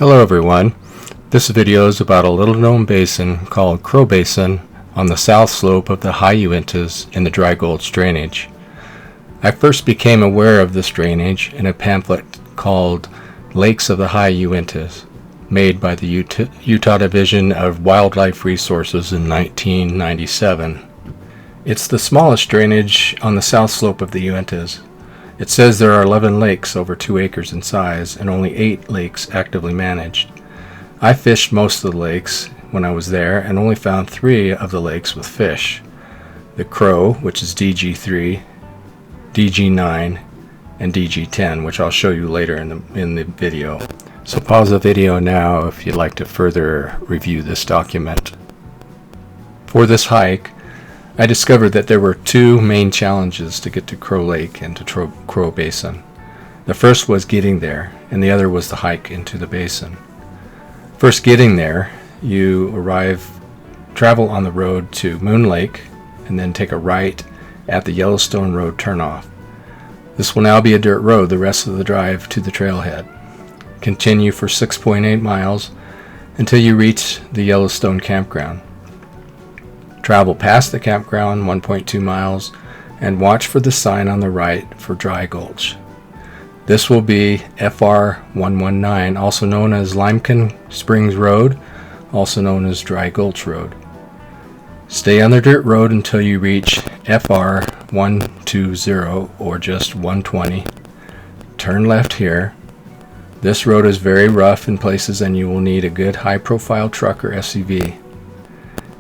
Hello everyone. This video is about a little known basin called Crow Basin on the south slope of the High Uintas in the Dry Gulch Drainage. I first became aware of this drainage in a pamphlet called Lakes of the High Uintas, made by the Utah Division of Wildlife Resources in 1997. It's the smallest drainage on the south slope of the Uintas. It says there are 11 lakes over 2 acres in size and only 8 lakes actively managed. I fished most of the lakes when I was there and only found 3 of the lakes with fish. The Crow, which is DG3, DG9, and DG10, which I'll show you later in the video. So pause the video now if you'd like to further review this document. For this hike, I discovered that there were 2 main challenges to get to Crow Lake and to Crow Basin. The first was getting there, and the other was the hike into the basin. First, getting there, you travel on the road to Moon Lake, and then take a right at the Yellowstone Road turnoff. This will now be a dirt road the rest of the drive to the trailhead. Continue for 6.8 miles until you reach the Yellowstone campground. Travel past the campground 1.2 miles and watch for the sign on the right for Dry Gulch. This will be FR 119, also known as Limekiln Springs Road, also known as Dry Gulch Road. Stay on the dirt road until you reach FR 120 or just 120. Turn left here. This road is very rough in places and you will need a good high-profile truck or SUV.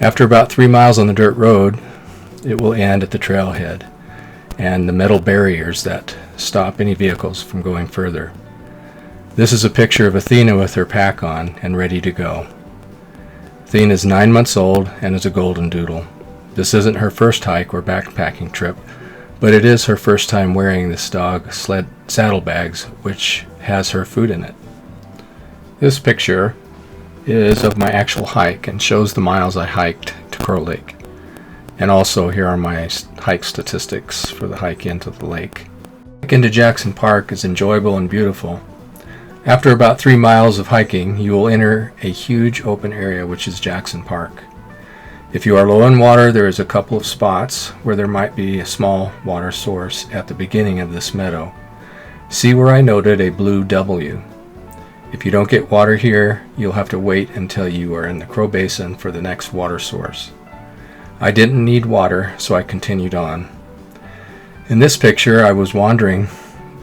After about 3 miles on the dirt road, it will end at the trailhead and the metal barriers that stop any vehicles from going further. This is a picture of Athena with her pack on and ready to go. Athena is 9 months old and is a golden doodle. This isn't her first hike or backpacking trip, but it is her first time wearing this dog sled saddlebags, which has her food in it. This picture is of my actual hike and shows the miles I hiked to Crow Lake. And also here are my hike statistics for the hike into the lake. The hike into Jackson Park is enjoyable and beautiful. After about 3 miles of hiking, you will enter a huge open area which is Jackson Park. If you are low in water, there is a couple of spots where there might be a small water source at the beginning of this meadow. See where I noted a blue W. If you don't get water here, you'll have to wait until you are in the Crow Basin for the next water source. I didn't need water, so I continued on. In this picture, I was wandering,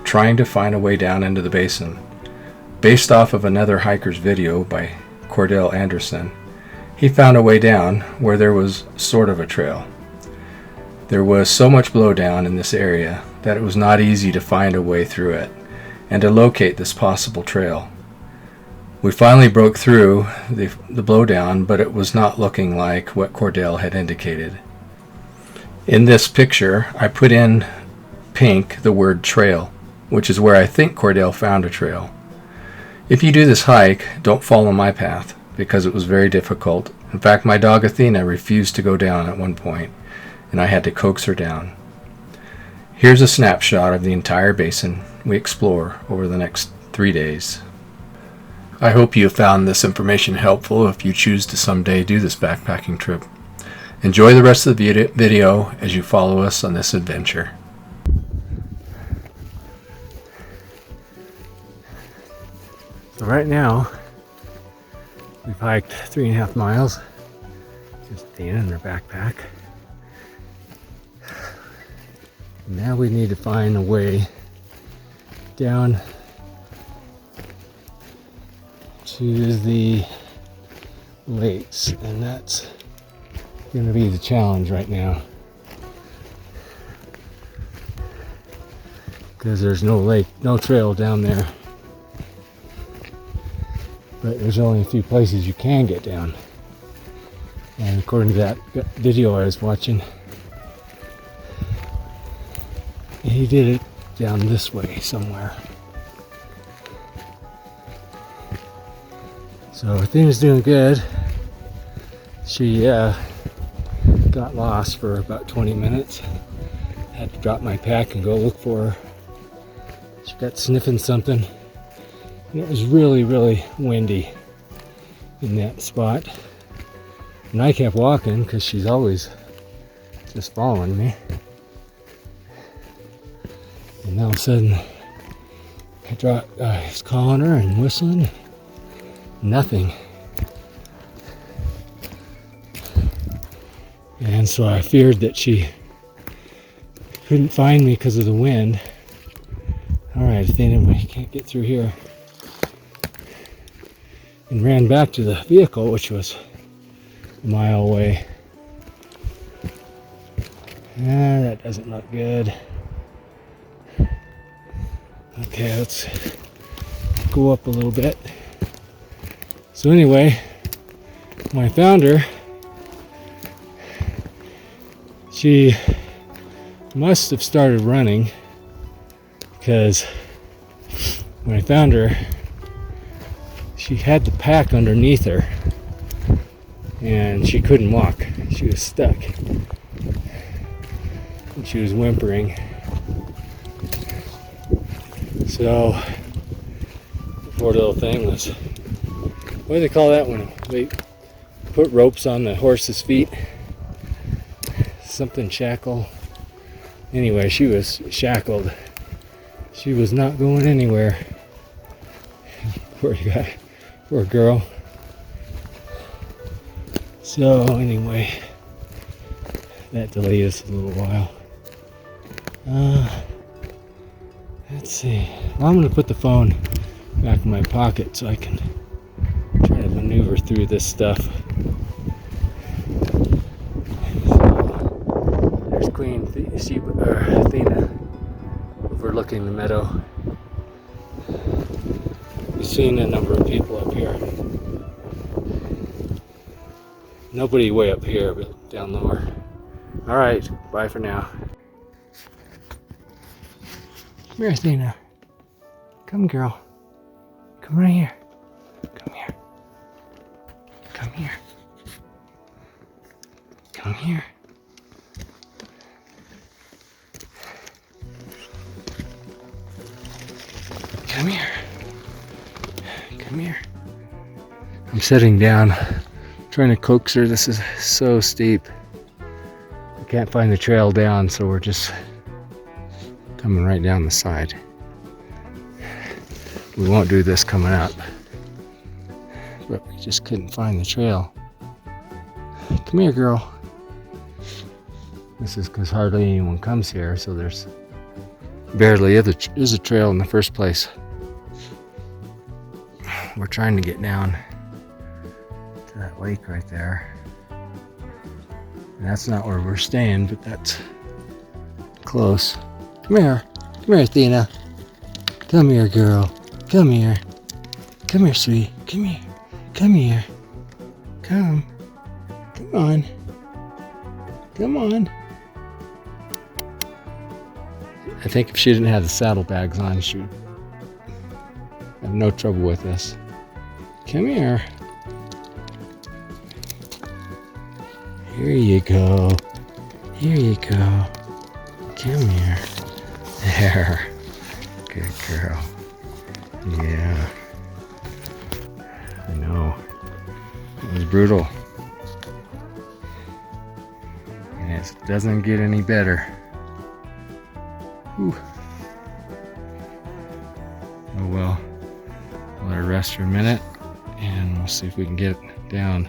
trying to find a way down into the basin. Based off of another hiker's video by Cordell Anderson, he found a way down where there was sort of a trail. There was so much blowdown in this area that it was not easy to find a way through it and to locate this possible trail. We finally broke through the blowdown, but it was not looking like what Cordell had indicated. In this picture, I put in pink the word trail, which is where I think Cordell found a trail. If you do this hike, don't follow my path, because it was very difficult. In fact, my dog Athena refused to go down at one point, and I had to coax her down. Here's a snapshot of the entire basin we explore over the next 3 days. I hope you have found this information helpful if you choose to someday do this backpacking trip. Enjoy the rest of the video as you follow us on this adventure. So right now, we've hiked 3.5 miles. Just Dana in her backpack. Now we need to find a way down to the lakes, and that's going to be the challenge right now, because there's no lake, no trail down there, but there's only a few places you can get down. And according to that video I was watching, he did it down this way somewhere. So Athena's doing good. She got lost for about 20 minutes. Had to drop my pack and go look for her. She got sniffing something. And it was really, really windy in that spot. And I kept walking because she's always just following me. And all of a sudden, I was calling her and whistling. Nothing. And so I feared that she couldn't find me because of the wind. All right, Athena, we can't get through here. And ran back to the vehicle, which was a mile away. That doesn't look good. Okay, let's go up a little bit. So anyway, when I found her, she must have started running, because when I found her, she had the pack underneath her and she couldn't walk. She was stuck. And she was whimpering. So the poor little thing was, what do they call that when they put ropes on the horse's feet? Something shackle. Anyway, she was shackled. She was not going anywhere. Poor guy. Poor girl. So anyway, that delayed us a little while. Let's see. Well, I'm going to put the phone back in my pocket so I can try to maneuver through this stuff. So, there's Queen Athena overlooking the meadow. We've seen a number of people up here. Nobody way up here, but down lower. Alright, bye for now. Come here, Athena. Come, girl. Come right here. Come here. Come here. Come here. Come here. Come here. I'm sitting down, trying to coax her. This is so steep. I can't find the trail down, so we're just coming right down the side. We won't do this coming up, but we just couldn't find the trail. Come here, girl. This is because hardly anyone comes here, so there's barely is a trail in the first place. We're trying to get down to that lake right there. And that's not where we're staying, but that's close. Come here. Come here, Athena. Come here, girl. Come here. Come here, sweetie. Come here. Come here. Come. Come on. Come on. I think if she didn't have the saddlebags on, she would have no trouble with this. Come here. Here you go. Here you go. Come here. There. Good girl. Yeah. I know. It was brutal. And it doesn't get any better. Whew. Oh well. I'll let her rest for a minute and we'll see if we can get it down.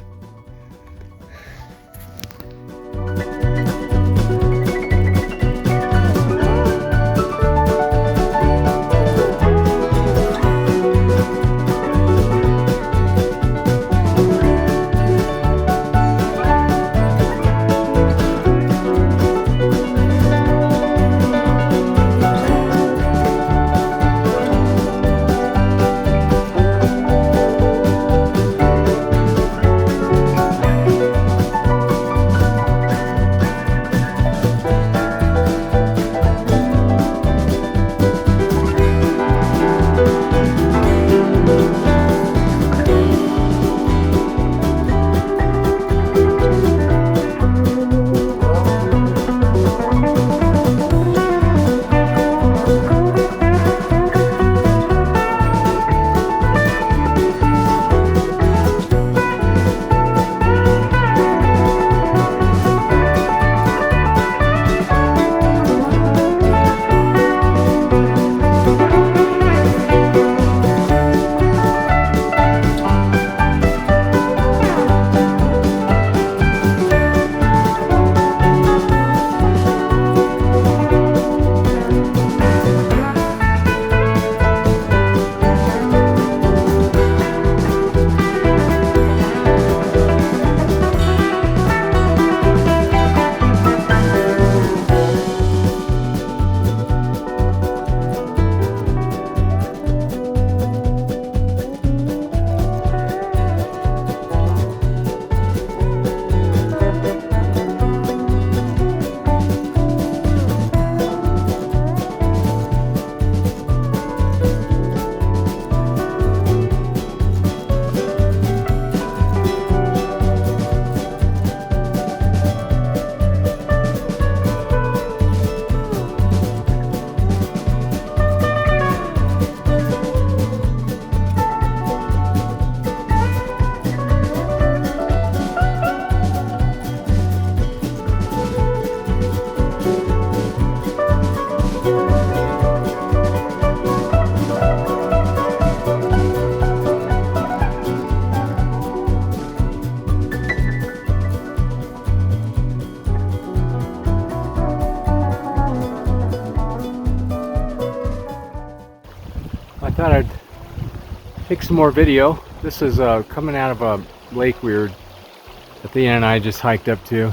take some more video. This is coming out of a lake Athena and I just hiked up to.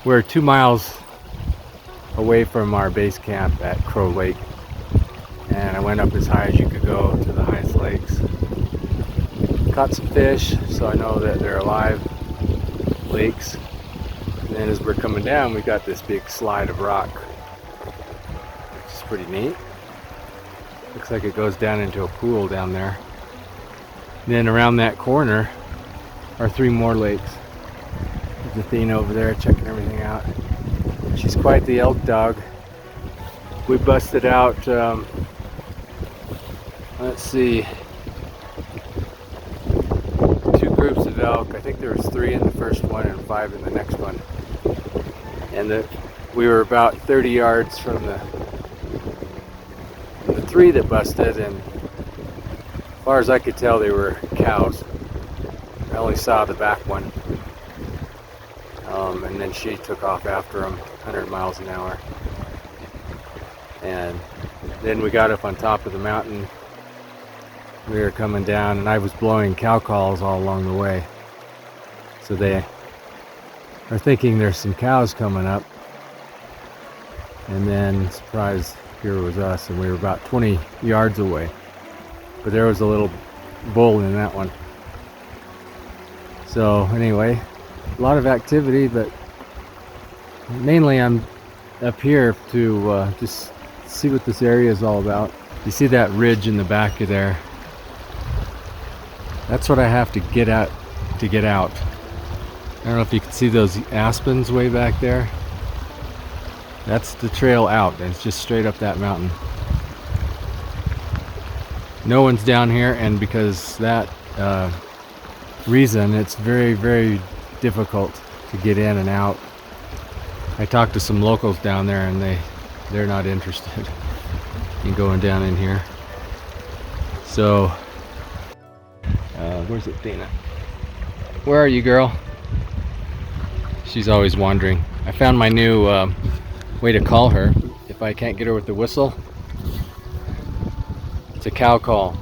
We're 2 miles away from our base camp at Crow Lake, and I went up as high as you could go to the highest lakes. Caught some fish, so I know that they're alive lakes. And then as we're coming down, we got this big slide of rock, which is pretty neat. Looks like it goes down into a pool down there. Then around that corner are 3 more lakes. There's Athena over there checking everything out. She's quite the elk dog. We busted out, let's see, 2 groups of elk. I think there was 3 in the first one and 5 in the next one. And we were about 30 yards from the 3 that busted, and as far as I could tell, they were cows. I only saw the back one. And then she took off after them 100 miles an hour. And then we got up on top of the mountain. We were coming down, and I was blowing cow calls all along the way. So they are thinking there's some cows coming up. And then, surprise, here was us, and we were about 20 yards away. But there was a little bull in that one. So anyway, a lot of activity, but mainly I'm up here to just see what this area is all about. You see that ridge in the back of there? That's what I have to get at to get out. I don't know if you can see those aspens way back there. That's the trail out, and it's just straight up that mountain. No one's down here, and because that reason, it's very, very difficult to get in and out. I talked to some locals down there, and they're not interested in going down in here. So, where's Athena? Where are you, girl? She's always wandering. I found my new way to call her if I can't get her with the whistle. It's a cow call.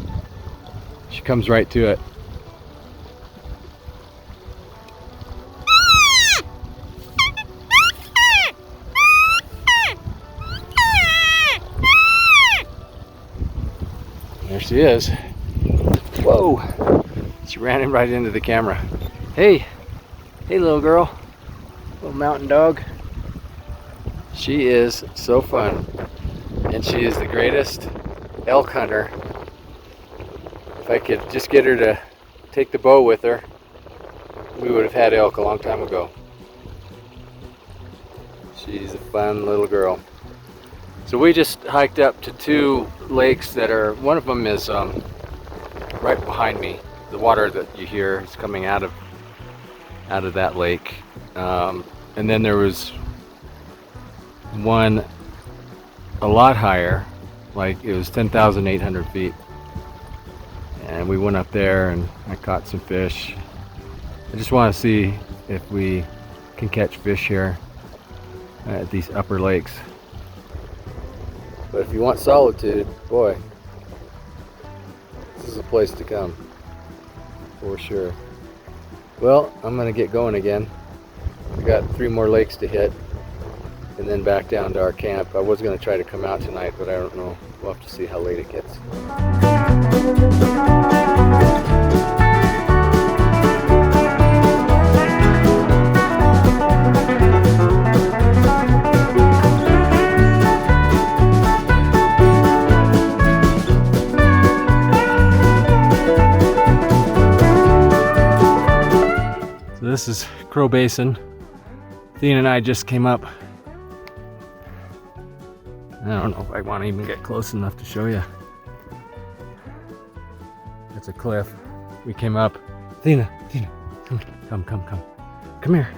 She comes right to it. There she is. Whoa! She ran in right into the camera. Hey! Hey, little girl. Little mountain dog. She is so fun. And she is the greatest elk hunter. If I could just get her to take the bow with her, we would have had elk a long time ago. She's a fun little girl. So we just hiked up to 2 lakes that are, one of them is right behind me. The water that you hear is coming out of that lake. And then there was one a lot higher, like it was 10,800 feet. And we went up there and I caught some fish. I just want to see if we can catch fish here at these upper lakes. But if you want solitude, boy, this is a place to come, for sure. Well, I'm gonna get going again. We got 3 more lakes to hit, and then back down to our camp. I was gonna try to come out tonight, but I don't know. We'll have to see how late it gets. This is Crow Basin. Athena and I just came up. I don't know if I want to even get close enough to show you. It's a cliff. We came up. Athena, come. Come here.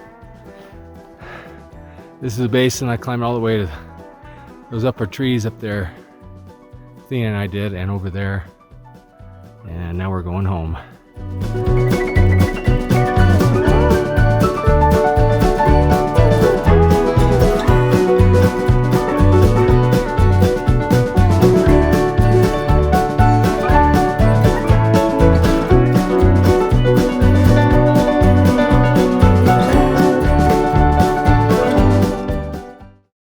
This is a basin. I climbed all the way to those upper trees up there. Athena and I did, and over there. And now we're going home.